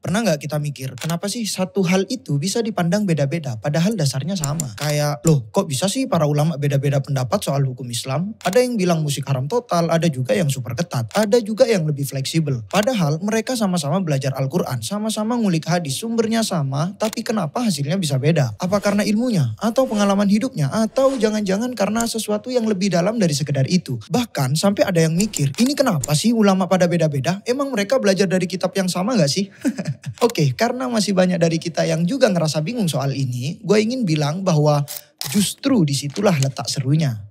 Pernah nggak kita mikir, kenapa sih satu hal itu bisa dipandang beda-beda padahal dasarnya sama? Kayak, loh kok bisa sih para ulama beda-beda pendapat soal hukum Islam? Ada yang bilang musik haram total, ada juga yang super ketat, ada juga yang lebih fleksibel. Padahal mereka sama-sama belajar Al-Quran, sama-sama ngulik hadis, sumbernya sama, tapi kenapa hasilnya bisa beda? Apa karena ilmunya? Atau pengalaman hidupnya? Atau jangan-jangan karena sesuatu yang lebih dalam dari sekedar itu? Bahkan sampai ada yang mikir, ini kenapa sih ulama pada beda-beda? Emang mereka belajar dari kitab yang sama gak sih? Oke, karena masih banyak dari kita yang juga ngerasa bingung soal ini, gue ingin bilang bahwa justru disitulah letak serunya.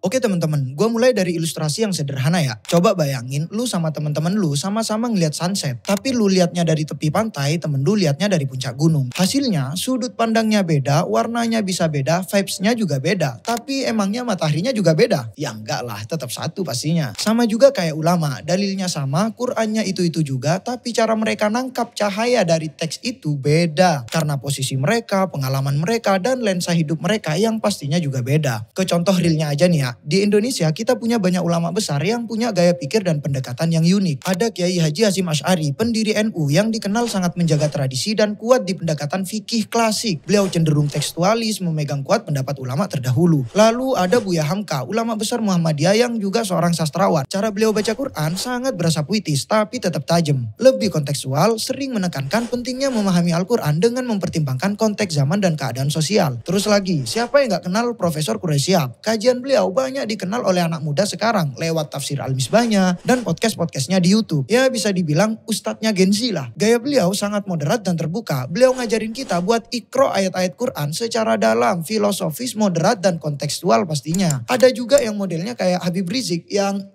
Oke teman-teman, gue mulai dari ilustrasi yang sederhana ya. Coba bayangin, lu sama teman-teman lu sama-sama ngeliat sunset. Tapi lu liatnya dari tepi pantai, temen lu liatnya dari puncak gunung. Hasilnya, sudut pandangnya beda, warnanya bisa beda, vibes-nya juga beda. Tapi emangnya mataharinya juga beda? Ya enggak lah, tetap satu pastinya. Sama juga kayak ulama, dalilnya sama, Qur'annya itu-itu juga, tapi cara mereka nangkap cahaya dari teks itu beda. Karena posisi mereka, pengalaman mereka, dan lensa hidup mereka yang pastinya juga beda. Ke contoh realnya aja nih ya. Di Indonesia kita punya banyak ulama besar yang punya gaya pikir dan pendekatan yang unik. Ada Kiai Haji Hasyim Asy'ari, pendiri NU yang dikenal sangat menjaga tradisi dan kuat di pendekatan fikih klasik. Beliau cenderung tekstualis, memegang kuat pendapat ulama terdahulu. Lalu ada Buya Hamka, ulama besar Muhammadiyah yang juga seorang sastrawan. Cara beliau baca Quran sangat berasa puitis tapi tetap tajam. Lebih kontekstual, sering menekankan pentingnya memahami Al-Quran dengan mempertimbangkan konteks zaman dan keadaan sosial. Terus lagi, siapa yang gak kenal Profesor Quraisyab? Kajian beliau banyak dikenal oleh anak muda sekarang lewat tafsir Al-Misbahnya dan podcast-podcastnya di YouTube. Ya bisa dibilang ustadznya Gen Z lah. Gaya beliau sangat moderat dan terbuka. Beliau ngajarin kita buat ikro ayat-ayat Quran secara dalam, filosofis, moderat dan kontekstual pastinya. Ada juga yang modelnya kayak Habib Rizik yang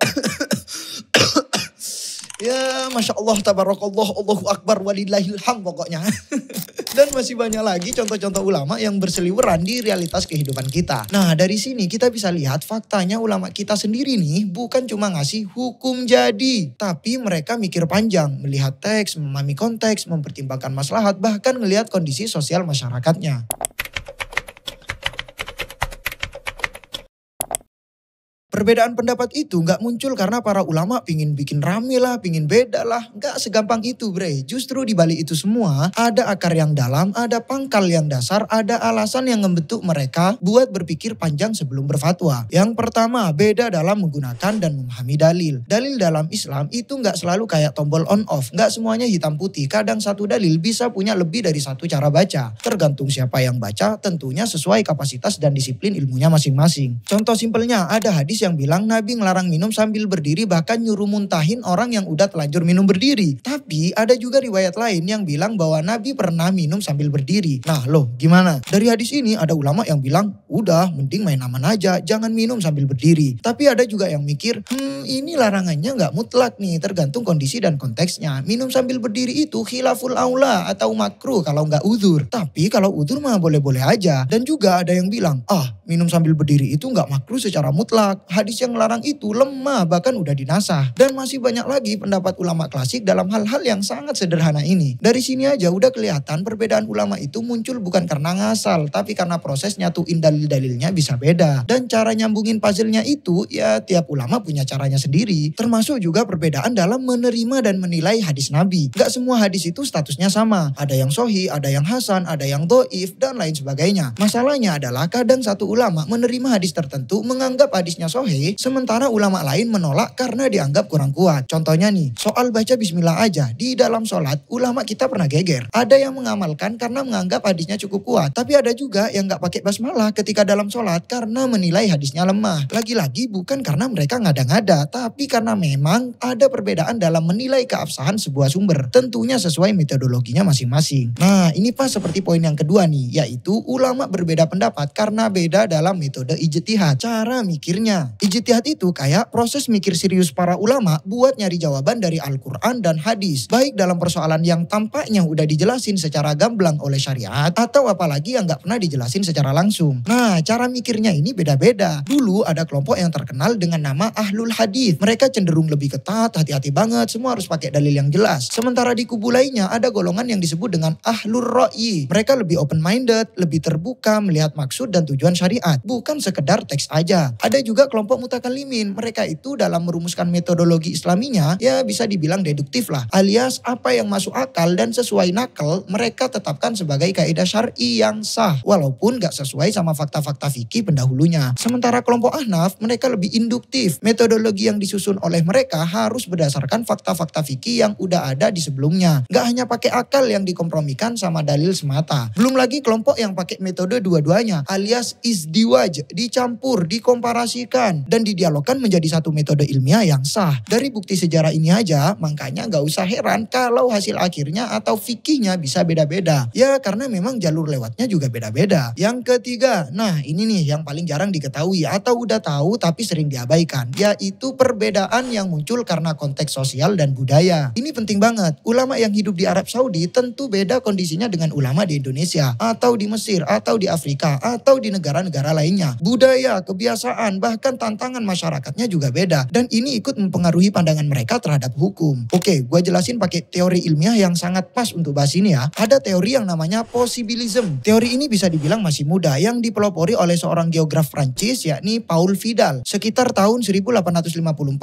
ya Masya Allah, Tabarakallah, Allahu Akbar, walillahilham pokoknya. Dan masih banyak lagi contoh-contoh ulama yang berseliweran di realitas kehidupan kita. Nah dari sini kita bisa lihat faktanya ulama kita sendiri nih bukan cuma ngasih hukum jadi. Tapi mereka mikir panjang, melihat teks, memahami konteks, mempertimbangkan maslahat, bahkan melihat kondisi sosial masyarakatnya. Perbedaan pendapat itu nggak muncul karena para ulama pingin bikin rame lah, pingin beda lah. Nggak segampang itu bre. Justru di balik itu semua ada akar yang dalam, ada pangkal yang dasar, ada alasan yang membentuk mereka buat berpikir panjang sebelum berfatwa. Yang pertama, beda dalam menggunakan dan memahami dalil. Dalil dalam Islam itu nggak selalu kayak tombol on off. Nggak semuanya hitam putih. Kadang satu dalil bisa punya lebih dari satu cara baca. Tergantung siapa yang baca, tentunya sesuai kapasitas dan disiplin ilmunya masing-masing. Contoh simpelnya, ada hadis yang bilang Nabi ngelarang minum sambil berdiri, bahkan nyuruh muntahin orang yang udah telanjur minum berdiri. Tapi ada juga riwayat lain yang bilang bahwa Nabi pernah minum sambil berdiri. Nah loh gimana? Dari hadis ini ada ulama yang bilang udah mending main aman aja, jangan minum sambil berdiri. Tapi ada juga yang mikir ini larangannya nggak mutlak nih, tergantung kondisi dan konteksnya. Minum sambil berdiri itu khilaful aula atau makruh kalau nggak uzur. Tapi kalau uzur mah boleh-boleh aja. Dan juga ada yang bilang minum sambil berdiri itu nggak makruh secara mutlak. Hadis yang melarang itu lemah, bahkan udah dinasah. Dan masih banyak lagi pendapat ulama klasik dalam hal-hal yang sangat sederhana ini. Dari sini aja udah kelihatan perbedaan ulama itu muncul bukan karena ngasal, tapi karena proses nyatuin dalil-dalilnya bisa beda. Dan cara nyambungin puzzle-nya itu ya tiap ulama punya caranya sendiri. Termasuk juga perbedaan dalam menerima dan menilai hadis Nabi. Gak semua hadis itu statusnya sama. Ada yang sahih, ada yang hasan, ada yang dhaif, dan lain sebagainya. Masalahnya adalah kadang satu ulama menerima hadis tertentu menganggap hadisnya sahih, sementara ulama lain menolak karena dianggap kurang kuat. Contohnya nih, soal baca bismillah aja. Di dalam sholat, ulama kita pernah geger. Ada yang mengamalkan karena menganggap hadisnya cukup kuat. Tapi ada juga yang gak pakai basmalah ketika dalam sholat karena menilai hadisnya lemah. Lagi-lagi bukan karena mereka ngada-ngada, tapi karena memang ada perbedaan dalam menilai keabsahan sebuah sumber. Tentunya sesuai metodologinya masing-masing. Nah, ini pas seperti poin yang kedua nih, yaitu ulama berbeda pendapat karena beda dalam metode ijtihad, cara mikirnya. Ijtihad itu kayak proses mikir serius para ulama buat nyari jawaban dari Al-Quran dan hadis. Baik dalam persoalan yang tampaknya udah dijelasin secara gamblang oleh syariat, atau apalagi yang nggak pernah dijelasin secara langsung. Nah, cara mikirnya ini beda-beda. Dulu ada kelompok yang terkenal dengan nama Ahlul Hadis. Mereka cenderung lebih ketat, hati-hati banget, semua harus pakai dalil yang jelas. Sementara di kubu lainnya ada golongan yang disebut dengan Ahlur Ra'yi. Mereka lebih open-minded, lebih terbuka melihat maksud dan tujuan syariat, bukan sekedar teks aja. Ada juga kelompok mutakalimin. Mereka itu dalam merumuskan metodologi islaminya, ya bisa dibilang deduktif lah. Alias apa yang masuk akal dan sesuai nakal, mereka tetapkan sebagai kaidah syar'i yang sah, walaupun gak sesuai sama fakta-fakta fikih pendahulunya. Sementara kelompok Ahnaf, mereka lebih induktif. Metodologi yang disusun oleh mereka harus berdasarkan fakta-fakta fikih yang udah ada di sebelumnya. Gak hanya pakai akal yang dikompromikan sama dalil semata. Belum lagi kelompok yang pakai metode dua-duanya, alias izdiwaj, dicampur, dikomparasikan, dan didialogkan menjadi satu metode ilmiah yang sah. Dari bukti sejarah ini aja, makanya gak usah heran kalau hasil akhirnya atau fikihnya bisa beda-beda. Ya karena memang jalur lewatnya juga beda-beda. Yang ketiga, nah ini nih yang paling jarang diketahui atau udah tahu tapi sering diabaikan, yaitu perbedaan yang muncul karena konteks sosial dan budaya. Ini penting banget. Ulama yang hidup di Arab Saudi tentu beda kondisinya dengan ulama di Indonesia, atau di Mesir, atau di Afrika, atau di negara-negara lainnya. Budaya, kebiasaan, bahkan tantangan masyarakatnya juga beda. Dan ini ikut mempengaruhi pandangan mereka terhadap hukum. Oke, gue jelasin pakai teori ilmiah yang sangat pas untuk bahas ini ya. Ada teori yang namanya posibilism. Teori ini bisa dibilang masih muda, yang dipelopori oleh seorang geograf Prancis yakni Paul Vidal sekitar tahun 1854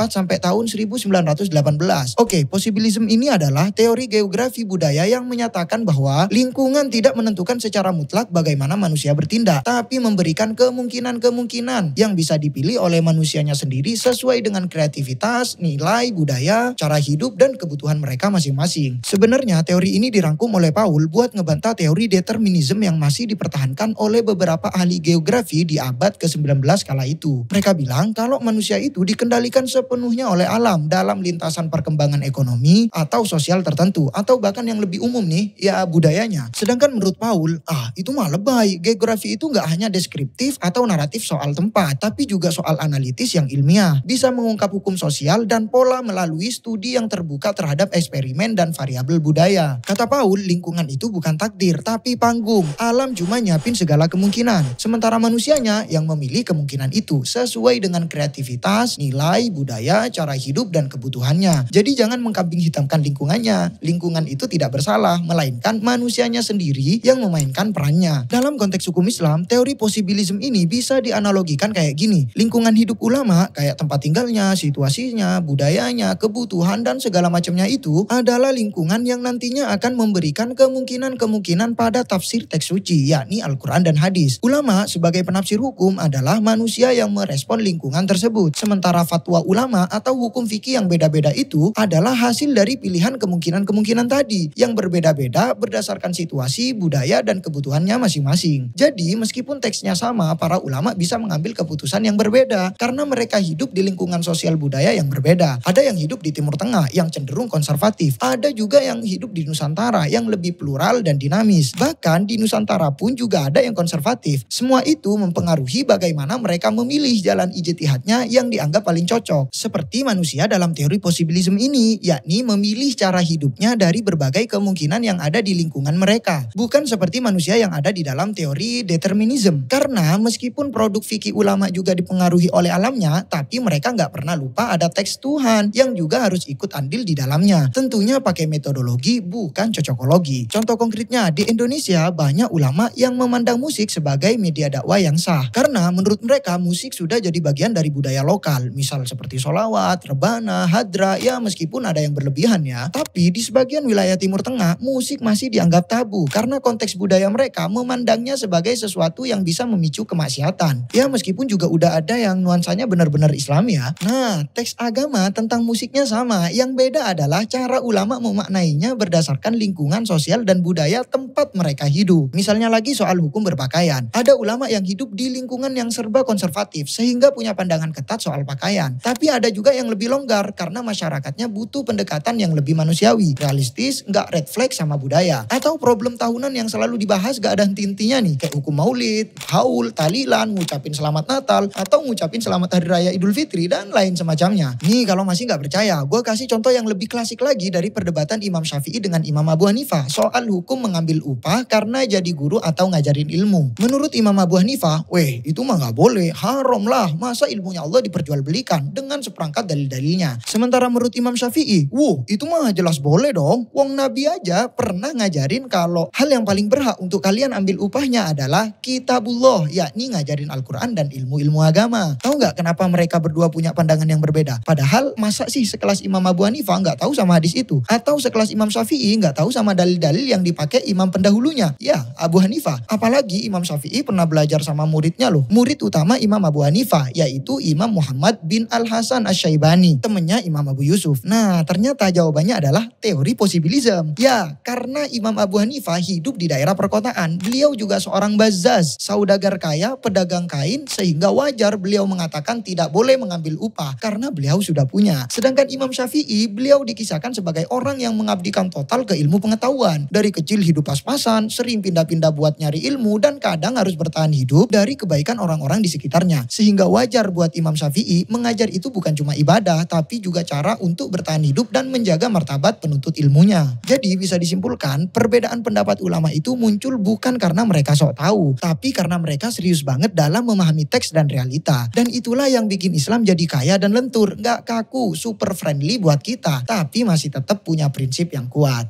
sampai tahun 1918. Oke, posibilism ini adalah teori geografi budaya yang menyatakan bahwa lingkungan tidak menentukan secara mutlak bagaimana manusia bertindak, tapi memberikan kemungkinan-kemungkinan yang bisa dipilih oleh manusianya sendiri sesuai dengan kreativitas, nilai, budaya, cara hidup, dan kebutuhan mereka masing-masing. Sebenarnya teori ini dirangkum oleh Paul buat ngebantah teori determinisme yang masih dipertahankan oleh beberapa ahli geografi di abad ke-19 kala itu. Mereka bilang kalau manusia itu dikendalikan sepenuhnya oleh alam dalam lintasan perkembangan ekonomi atau sosial tertentu, atau bahkan yang lebih umum nih, ya budayanya. Sedangkan menurut Paul, itu mah lebay. Geografi itu nggak hanya deskriptif atau naratif soal tempat, tapi juga soal analitis yang ilmiah. Bisa mengungkap hukum sosial dan pola melalui studi yang terbuka terhadap eksperimen dan variabel budaya. Kata Paul, lingkungan itu bukan takdir, tapi panggung. Alam cuma nyiapin segala kemungkinan. Sementara manusianya yang memilih kemungkinan itu sesuai dengan kreativitas, nilai, budaya, cara hidup, dan kebutuhannya. Jadi jangan mengkambing hitamkan lingkungannya. Lingkungan itu tidak bersalah, melainkan manusianya sendiri yang memainkan perannya. Dalam konteks hukum Islam, teori posibilisme ini bisa dianalogikan kayak gini. Lingkungan hidup ulama kayak tempat tinggalnya, situasinya, budayanya, kebutuhan, dan segala macamnya itu adalah lingkungan yang nantinya akan memberikan kemungkinan-kemungkinan pada tafsir teks suci, yakni Al-Quran dan hadis. Ulama sebagai penafsir hukum adalah manusia yang merespon lingkungan tersebut. Sementara fatwa ulama atau hukum fikih yang beda-beda itu adalah hasil dari pilihan kemungkinan-kemungkinan tadi yang berbeda-beda berdasarkan situasi, budaya, dan kebutuhannya masing-masing. Jadi meskipun teksnya sama, para ulama bisa mengambil keputusan yang berbeda karena mereka hidup di lingkungan sosial budaya yang berbeda. Ada yang hidup di Timur Tengah yang cenderung konservatif. Ada juga yang hidup di Nusantara yang lebih plural dan dinamis. Bahkan di Nusantara pun juga ada yang konservatif. Semua itu mempengaruhi bagaimana mereka memilih jalan ijtihadnya yang dianggap paling cocok. Seperti manusia dalam teori posibilisme ini, yakni memilih cara hidupnya dari berbagai kemungkinan yang ada di lingkungan mereka. Bukan seperti manusia yang ada di dalam teori determinisme. Karena meskipun produk fikih ulama juga dipengaruhi oleh alamnya, tapi mereka nggak pernah lupa ada teks Tuhan yang juga harus ikut andil di dalamnya. Tentunya pakai metodologi bukan cocokologi. Contoh konkretnya, di Indonesia banyak ulama yang memandang musik sebagai media dakwah yang sah. Karena menurut mereka musik sudah jadi bagian dari budaya lokal. Misal seperti sholawat, rebana, hadra, ya meskipun ada yang berlebihan ya. Tapi di sebagian wilayah Timur Tengah, musik masih dianggap tabu. Karena konteks budaya mereka memandangnya sebagai sesuatu yang bisa memicu kemaksiatan. Ya meskipun juga udah ada yang nuansanya benar-benar Islam ya. Nah, teks agama tentang musiknya sama. Yang beda adalah cara ulama memaknainya berdasarkan lingkungan sosial dan budaya tempat mereka hidup. Misalnya lagi soal hukum berpakaian. Ada ulama yang hidup di lingkungan yang serba konservatif sehingga punya pandangan ketat soal pakaian. Tapi ada juga yang lebih longgar karena masyarakatnya butuh pendekatan yang lebih manusiawi, realistis, nggak red flag sama budaya. Atau problem tahunan yang selalu dibahas gak ada henti-hentinya nih, kayak hukum maulid, haul, tahlilan, ngucapin selamat Natal, atau ngucapin ngucapin selamat Hari Raya Idul Fitri dan lain semacamnya. Nih kalau masih nggak percaya, gue kasih contoh yang lebih klasik lagi dari perdebatan Imam Syafi'i dengan Imam Abu Hanifah soal hukum mengambil upah karena jadi guru atau ngajarin ilmu. Menurut Imam Abu Hanifah, weh itu mah nggak boleh, haram lah, masa ilmunya Allah diperjualbelikan dengan seperangkat dalil-dalilnya. Sementara menurut Imam Syafi'i, itu mah jelas boleh dong, wong Nabi aja pernah ngajarin kalau hal yang paling berhak untuk kalian ambil upahnya adalah kitabullah, yakni ngajarin Al-Quran dan ilmu-ilmu agama. Tahu nggak kenapa mereka berdua punya pandangan yang berbeda? Padahal masa sih sekelas Imam Abu Hanifah nggak tahu sama hadis itu? Atau sekelas Imam Syafi'i nggak tahu sama dalil-dalil yang dipakai imam pendahulunya? Ya, Abu Hanifah. Apalagi Imam Syafi'i pernah belajar sama muridnya loh. Murid utama Imam Abu Hanifah, yaitu Imam Muhammad bin Al-Hasan Asy-Syaibani, temennya Imam Abu Yusuf. Nah, ternyata jawabannya adalah teori posibilism. Ya, karena Imam Abu Hanifah hidup di daerah perkotaan, beliau juga seorang bazzaz, saudagar kaya, pedagang kain, sehingga wajar beliau mengatakan tidak boleh mengambil upah karena beliau sudah punya. Sedangkan Imam Syafi'i, beliau dikisahkan sebagai orang yang mengabdikan total ke ilmu pengetahuan. Dari kecil hidup pas-pasan, sering pindah-pindah buat nyari ilmu, dan kadang harus bertahan hidup dari kebaikan orang-orang di sekitarnya. Sehingga wajar buat Imam Syafi'i mengajar itu bukan cuma ibadah, tapi juga cara untuk bertahan hidup dan menjaga martabat penuntut ilmunya. Jadi bisa disimpulkan, perbedaan pendapat ulama itu muncul bukan karena mereka sok tahu, tapi karena mereka serius banget dalam memahami teks dan realita. Dan itulah yang bikin Islam jadi kaya dan lentur, nggak kaku, super friendly buat kita, tapi masih tetap punya prinsip yang kuat.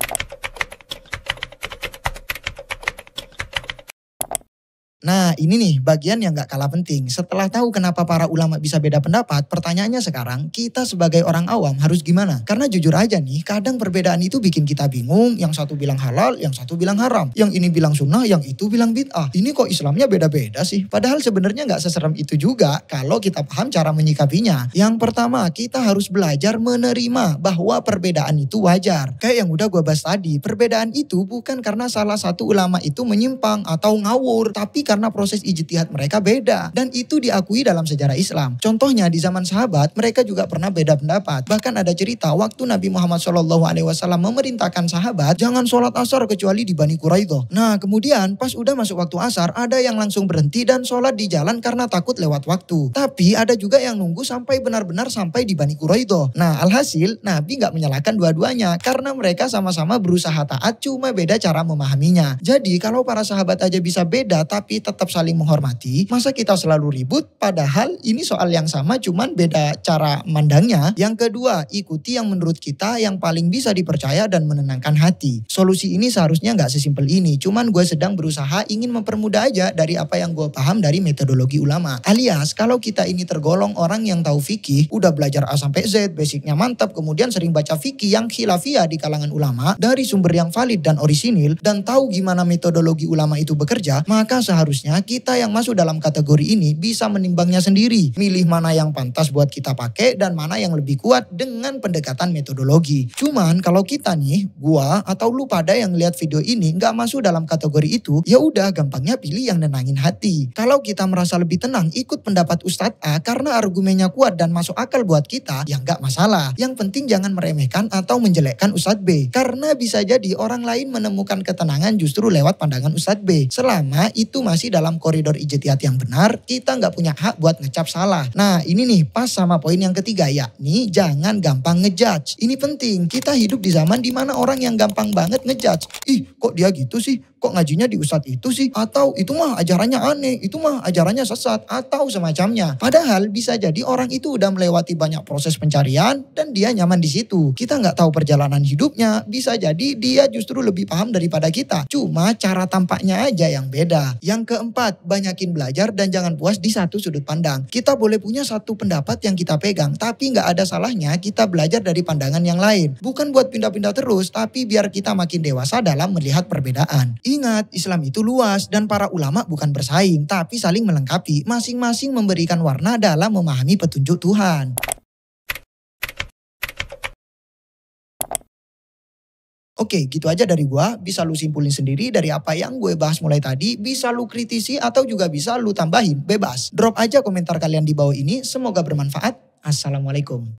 Nah ini nih bagian yang gak kalah penting. Setelah tahu kenapa para ulama bisa beda pendapat, pertanyaannya sekarang kita sebagai orang awam harus gimana? Karena jujur aja nih, kadang perbedaan itu bikin kita bingung. Yang satu bilang halal, yang satu bilang haram. Yang ini bilang sunnah, yang itu bilang bid'ah. Ini kok Islamnya beda-beda sih? Padahal sebenarnya gak seserem itu juga kalau kita paham cara menyikapinya. Yang pertama, kita harus belajar menerima bahwa perbedaan itu wajar. Kayak yang udah gue bahas tadi, perbedaan itu bukan karena salah satu ulama itu menyimpang atau ngawur, tapi karena proses ijtihad mereka beda, dan itu diakui dalam sejarah Islam. Contohnya di zaman sahabat mereka juga pernah beda pendapat. Bahkan ada cerita waktu Nabi Muhammad SAW memerintahkan sahabat jangan sholat asar kecuali di Bani Quraidah. Nah kemudian pas udah masuk waktu asar ada yang langsung berhenti dan sholat di jalan karena takut lewat waktu. Tapi ada juga yang nunggu sampai benar-benar sampai di Bani Quraidah. Nah alhasil Nabi nggak menyalahkan dua-duanya karena mereka sama-sama berusaha taat, cuma beda cara memahaminya. Jadi kalau para sahabat aja bisa beda tapi tetap saling menghormati, masa kita selalu ribut padahal ini soal yang sama cuman beda cara mandangnya. Yang kedua, ikuti yang menurut kita yang paling bisa dipercaya dan menenangkan hati. Solusi ini seharusnya nggak sesimpel ini, cuman gue sedang berusaha ingin mempermudah aja dari apa yang gue paham dari metodologi ulama. Alias kalau kita ini tergolong orang yang tahu fikih, udah belajar A sampai Z, basicnya mantap, kemudian sering baca fikih yang khilafiyah di kalangan ulama dari sumber yang valid dan orisinil, dan tahu gimana metodologi ulama itu bekerja, maka seharusnya kita yang masuk dalam kategori ini bisa menimbangnya sendiri. Milih mana yang pantas buat kita pakai dan mana yang lebih kuat dengan pendekatan metodologi. Cuman kalau kita nih, gua atau lu pada yang lihat video ini nggak masuk dalam kategori itu, ya udah gampangnya pilih yang nenangin hati. Kalau kita merasa lebih tenang ikut pendapat Ustadz A karena argumennya kuat dan masuk akal buat kita, ya nggak masalah. Yang penting jangan meremehkan atau menjelekkan Ustadz B. Karena bisa jadi orang lain menemukan ketenangan justru lewat pandangan Ustadz B. Selama itu masih dalam koridor ijtihad yang benar, kita nggak punya hak buat ngecap salah. Nah ini nih pas sama poin yang ketiga, yakni jangan gampang ngejudge. Ini penting, kita hidup di zaman dimana orang yang gampang banget ngejudge. Ih kok dia gitu sih? Kok ngajinya di ustadz itu sih? Atau itu mah ajarannya aneh, itu mah ajarannya sesat, atau semacamnya. Padahal bisa jadi orang itu udah melewati banyak proses pencarian dan dia nyaman di situ. Kita nggak tahu perjalanan hidupnya, bisa jadi dia justru lebih paham daripada kita. Cuma cara tampaknya aja yang beda. Yang keempat, banyakin belajar dan jangan puas di satu sudut pandang. Kita boleh punya satu pendapat yang kita pegang, tapi nggak ada salahnya kita belajar dari pandangan yang lain. Bukan buat pindah-pindah terus, tapi biar kita makin dewasa dalam melihat perbedaan. Ingat, Islam itu luas dan para ulama bukan bersaing, tapi saling melengkapi. Masing-masing memberikan warna dalam memahami petunjuk Tuhan. Oke, gitu aja dari gua. Bisa lu simpulin sendiri dari apa yang gue bahas mulai tadi. Bisa lu kritisi atau juga bisa lu tambahin, bebas. Drop aja komentar kalian di bawah ini. Semoga bermanfaat. Assalamualaikum.